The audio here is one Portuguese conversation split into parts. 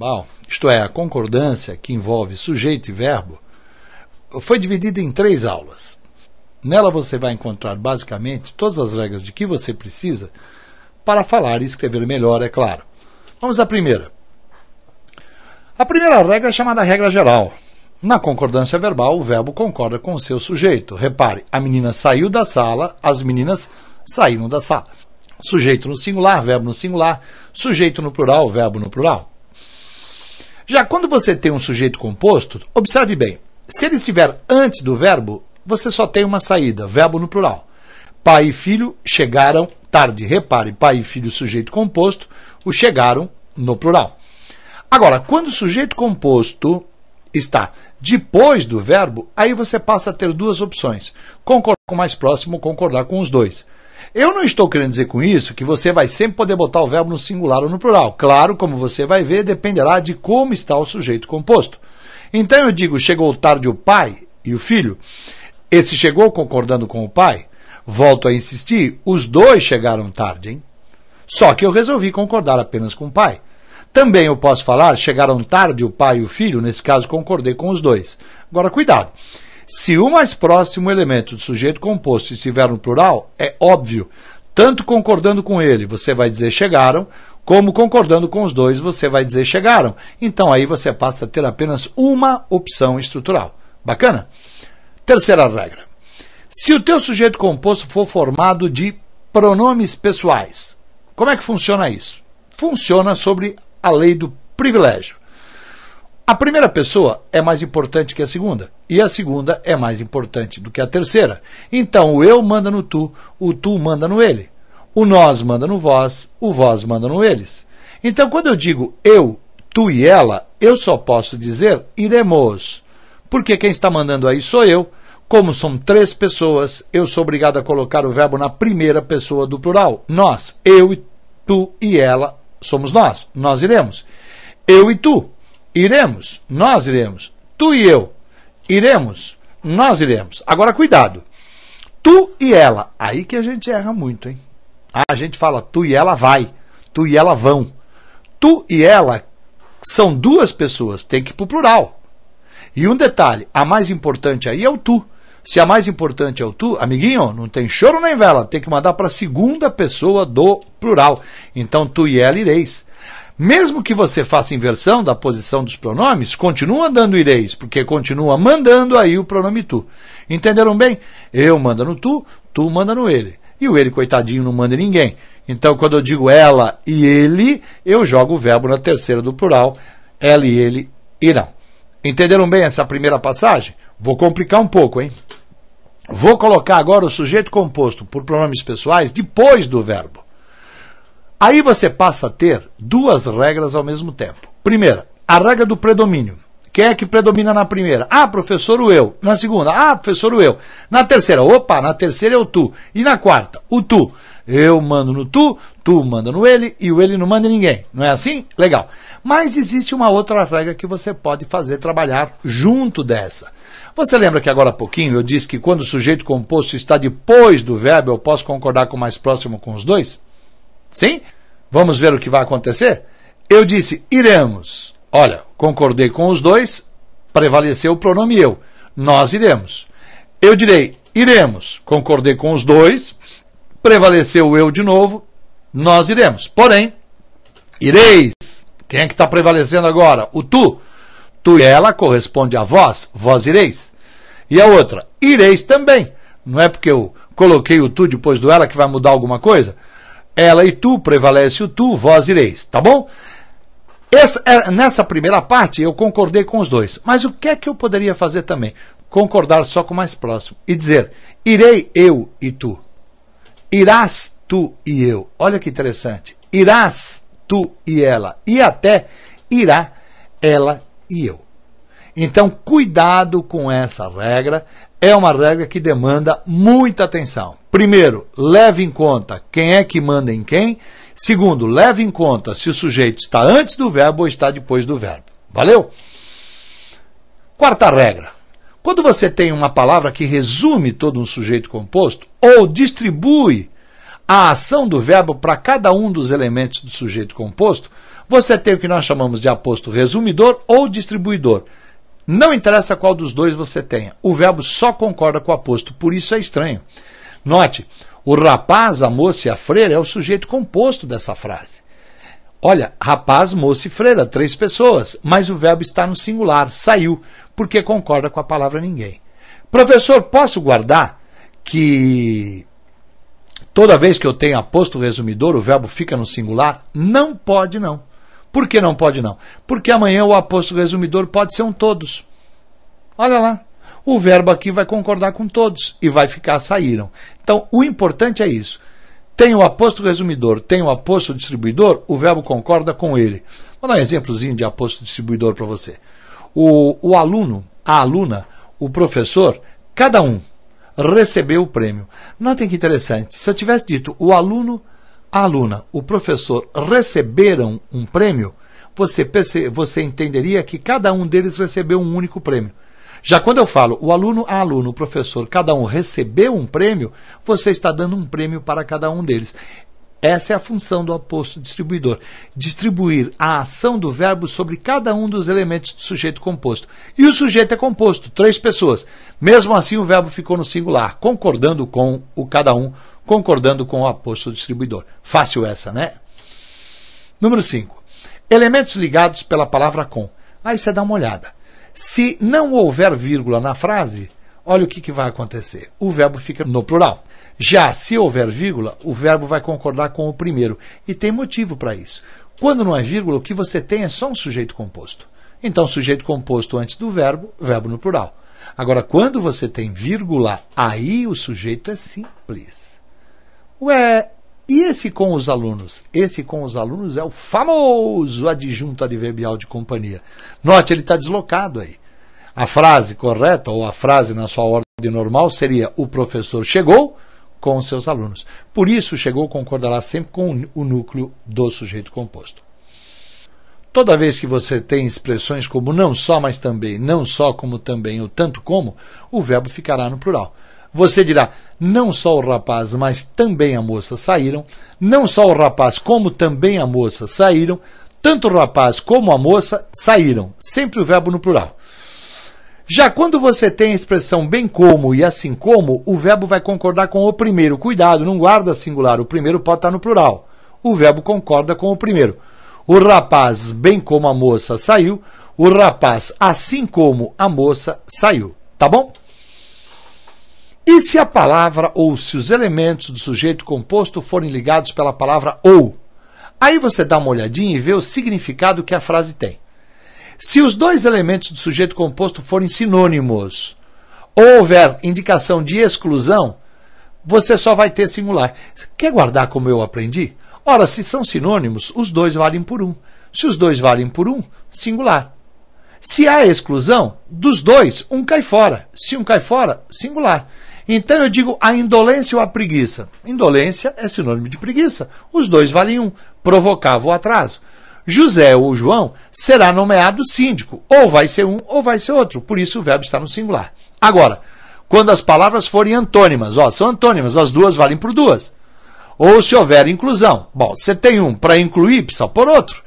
verbal, isto é, a concordância que envolve sujeito e verbo, foi dividida em 3 aulas. Nela você vai encontrar basicamente todas as regras de que você precisa para falar e escrever melhor, é claro. Vamos à primeira. A primeira regra é chamada regra geral. Na concordância verbal, o verbo concorda com o seu sujeito. Repare, a menina saiu da sala, as meninas saíram da sala. Sujeito no singular, verbo no singular, sujeito no plural, verbo no plural. Já quando você tem um sujeito composto, observe bem, se ele estiver antes do verbo, você só tem uma saída, verbo no plural. Pai e filho chegaram tarde. Repare, pai e filho, sujeito composto, o chegaram no plural. Agora, quando o sujeito composto está depois do verbo, aí você passa a ter 2 opções. Concordar com o mais próximo ou concordar com os 2. Eu não estou querendo dizer com isso que você vai sempre poder botar o verbo no singular ou no plural. Claro, como você vai ver, dependerá de como está o sujeito composto. Então eu digo, chegou tarde o pai e o filho. Esse chegou concordando com o pai. Volto a insistir, os 2 chegaram tarde, hein? Só que eu resolvi concordar apenas com o pai. Também eu posso falar, chegaram tarde o pai e o filho, nesse caso concordei com os 2. Agora, cuidado. Se o mais próximo elemento do sujeito composto estiver no plural, é óbvio, tanto concordando com ele, você vai dizer chegaram, como concordando com os 2, você vai dizer chegaram. Então, aí você passa a ter apenas uma opção estrutural. Bacana? Terceira regra. Se o teu sujeito composto for formado de pronomes pessoais, como é que funciona isso? Funciona sobre a lei do privilégio. A primeira pessoa é mais importante que a segunda, e a segunda é mais importante do que a terceira. Então, o eu manda no tu, o tu manda no ele. O nós manda no vós, o vós manda no eles. Então, quando eu digo eu, tu e ela, eu só posso dizer iremos, porque quem está mandando aí sou eu. Como são 3 pessoas, eu sou obrigado a colocar o verbo na primeira pessoa do plural. Nós, eu, tu e ela, somos nós iremos. Eu e tu, iremos, nós iremos. Tu e eu, iremos, nós iremos. Agora, cuidado. Tu e ela, aí que a gente erra muito, hein? A gente fala tu e ela vai, tu e ela vão. Tu e ela são 2 pessoas, tem que ir para o plural. E um detalhe, a mais importante aí é o tu. Se a mais importante é o tu, amiguinho, não tem choro nem vela, tem que mandar para a segunda pessoa do plural. Então, tu e ela ireis. Mesmo que você faça inversão da posição dos pronomes, continua dando ireis, porque continua mandando aí o pronome tu. Entenderam bem? Eu mando no tu manda no ele. E o ele, coitadinho, não manda em ninguém. Então, quando eu digo ela e ele, eu jogo o verbo na terceira do plural. Ela e ele irão. Entenderam bem essa primeira passagem? Vou complicar um pouco, hein? Vou colocar agora o sujeito composto por pronomes pessoais depois do verbo. Aí você passa a ter 2 regras ao mesmo tempo. Primeira, a regra do predomínio. Quem é que predomina na primeira? Ah, professor, o eu. Na segunda, ah, professor, o eu. Na terceira, opa, na terceira é o tu. E na quarta, o tu. Eu mando no tu manda no ele, e o ele não manda em ninguém. Não é assim? Legal. Mas existe uma outra regra que você pode fazer trabalhar junto dessa. Você lembra que agora há pouquinho eu disse que quando o sujeito composto está depois do verbo, eu posso concordar com o mais próximo com os 2? Sim? Vamos ver o que vai acontecer? Eu disse iremos. Olha, concordei com os 2, prevaleceu o pronome eu. Nós iremos. Eu direi iremos. Concordei com os 2, prevaleceu o eu de novo. Nós iremos. Porém, ireis. Quem é que está prevalecendo agora? O tu. Tu e ela corresponde a vós. Vós ireis. E a outra, ireis também. Não é porque eu coloquei o tu depois do ela que vai mudar alguma coisa? Ela e tu, prevalece o tu, vós ireis. Tá bom? Nessa primeira parte eu concordei com os 2. Mas o que é que eu poderia fazer também? Concordar só com o mais próximo. E dizer, irei eu e tu. Irás tu e eu. Olha que interessante. Irás tu e ela. E até irá ela e eu. Então, cuidado com essa regra. É uma regra que demanda muita atenção. Primeiro, leve em conta quem é que manda em quem. Segundo, leve em conta se o sujeito está antes do verbo ou está depois do verbo. Valeu? Quarta regra. Quando você tem uma palavra que resume todo um sujeito composto ou distribui a ação do verbo para cada um dos elementos do sujeito composto, Você tem o que nós chamamos de aposto resumidor ou distribuidor. Não interessa qual dos dois você tenha. O verbo só concorda com o aposto, por isso é estranho. Note, o rapaz, a moça e a freira é o sujeito composto dessa frase. Olha, rapaz, moça e freira, 3 pessoas, mas o verbo está no singular, saiu, porque concorda com a palavra ninguém. Professor, posso guardar que toda vez que eu tenho aposto resumidor, o verbo fica no singular? Não pode, não. Por que não pode, não? Porque amanhã o aposto resumidor pode ser um todos. Olha lá. O verbo aqui vai concordar com todos e vai ficar saíram. Então, o importante é isso. Tem o aposto resumidor, tem o aposto distribuidor, o verbo concorda com ele. Vou dar um exemplozinho de aposto distribuidor para você. O aluno, a aluna, o professor, cada um recebeu o prêmio. Notem que interessante. Se eu tivesse dito o aluno, a aluna, o professor receberam um prêmio, você entenderia que cada um deles recebeu um único prêmio. Já quando eu falo o aluno, a aluna, o professor, cada um recebeu um prêmio, você está dando um prêmio para cada um deles. Essa é a função do aposto distribuidor. Distribuir a ação do verbo sobre cada um dos elementos do sujeito composto. E o sujeito é composto, 3 pessoas. Mesmo assim, o verbo ficou no singular, concordando com o cada um, concordando com o aposto distribuidor. Fácil essa, né? Número 5. Elementos ligados pela palavra com. Aí você dá uma olhada. Se não houver vírgula na frase, olha o que vai acontecer. O verbo fica no plural. Já se houver vírgula, o verbo vai concordar com o primeiro. E tem motivo para isso. Quando não é vírgula, o que você tem é só um sujeito composto. Então, sujeito composto antes do verbo, verbo no plural. Agora, quando você tem vírgula, aí o sujeito é simples. Ué, e esse com os alunos? Esse com os alunos é o famoso adjunto adverbial de companhia. Note, ele está deslocado aí. A frase correta, ou a frase na sua ordem normal, seria o professor chegou com os seus alunos. Por isso, chegou concordará sempre com o núcleo do sujeito composto. Toda vez que você tem expressões como não só, mas também, não só, como também, ou tanto como, o verbo ficará no plural. Você dirá, não só o rapaz, mas também a moça saíram. Não só o rapaz, como também a moça saíram. Tanto o rapaz como a moça saíram. Sempre o verbo no plural. Já quando você tem a expressão bem como e assim como, o verbo vai concordar com o primeiro. Cuidado, não guarda singular. O primeiro pode estar no plural. O verbo concorda com o primeiro. O rapaz, bem como a moça, saiu. O rapaz, assim como a moça, saiu. Tá bom? E se a palavra ou se os elementos do sujeito composto forem ligados pela palavra ou? Aí você dá uma olhadinha e vê o significado que a frase tem. Se os 2 elementos do sujeito composto forem sinônimos, ou houver indicação de exclusão, você só vai ter singular. Quer guardar como eu aprendi? Ora, se são sinônimos, os 2 valem por 1. Se os 2 valem por 1, singular. Se há exclusão, dos 2, um cai fora. Se um cai fora, singular. Então eu digo a indolência ou a preguiça. Indolência é sinônimo de preguiça. Os 2 valem 1. Provocava o atraso. José ou João será nomeado síndico. Ou vai ser um ou vai ser outro. Por isso o verbo está no singular. Agora, quando as palavras forem antônimas, são antônimas, as 2 valem por 2. Ou se houver inclusão. Bom, você tem um para incluir, precisa pôr outro.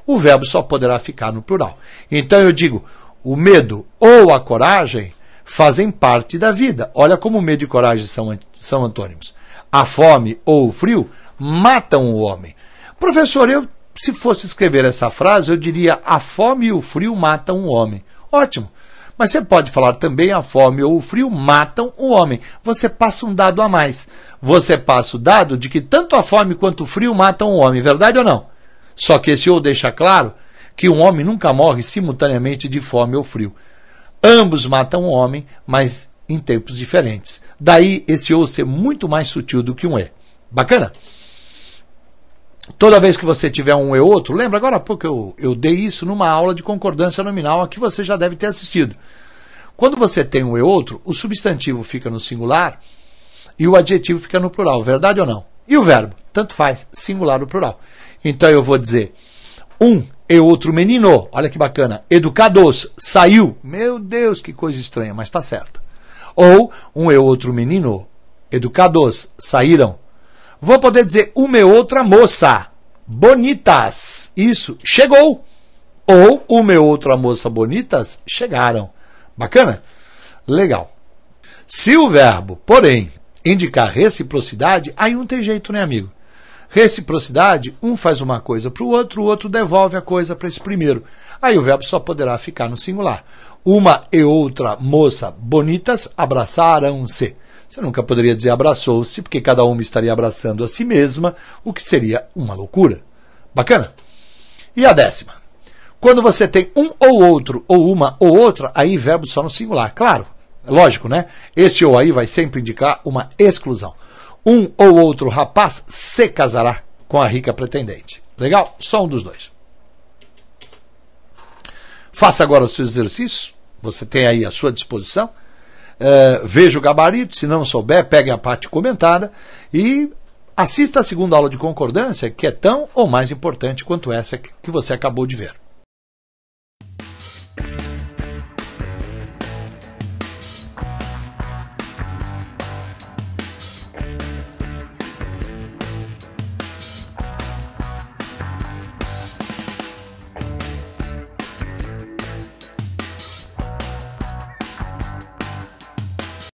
O verbo só poderá ficar no plural. Então eu digo, o medo ou a coragem fazem parte da vida. Olha como o medo e coragem são antônimos. A fome ou o frio matam o homem. Professor, se fosse escrever essa frase, eu diria a fome e o frio matam o homem. Ótimo. Mas você pode falar também a fome ou o frio matam o homem. Você passa um dado a mais. Você passa o dado de que tanto a fome quanto o frio matam o homem. Verdade ou não? Só que esse ou deixa claro que um homem nunca morre simultaneamente de fome ou frio. Ambos matam o homem, mas em tempos diferentes. Daí esse ou ser muito mais sutil do que um é. Bacana? Toda vez que você tiver um e outro, lembra agora há pouco eu dei isso numa aula de concordância nominal a que você já deve ter assistido. Quando você tem um e outro, o substantivo fica no singular e o adjetivo fica no plural. Verdade ou não? E o verbo? Tanto faz, singular ou plural. Então eu vou dizer um e outro menino, olha que bacana, educados, saiu. Meu Deus, que coisa estranha, mas está certo. Ou um e outro menino, educados, saíram. Vou poder dizer uma e outra moça. bonitas. Isso, chegou. Ou uma e outra moça bonitas chegaram. Bacana? Legal. Se o verbo, porém, indicar reciprocidade, aí não tem jeito, né, amigo? Reciprocidade, um faz uma coisa para o outro devolve a coisa para esse primeiro. Aí o verbo só poderá ficar no singular. Uma e outra moça bonitas abraçaram-se. Você nunca poderia dizer abraçou-se, porque cada uma estaria abraçando a si mesma, o que seria uma loucura. Bacana? E a 10ª? Quando você tem um ou outro, ou uma ou outra, aí verbo só no singular. Claro, lógico, né? Esse ou aí vai sempre indicar uma exclusão. Um ou outro rapaz se casará com a rica pretendente. Legal? Só um dos dois. Faça agora os seus exercícios. Você tem aí à sua disposição. Veja o gabarito. Se não souber, pegue a parte comentada. E assista a segunda aula de concordância, que é tão ou mais importante quanto essa que você acabou de ver.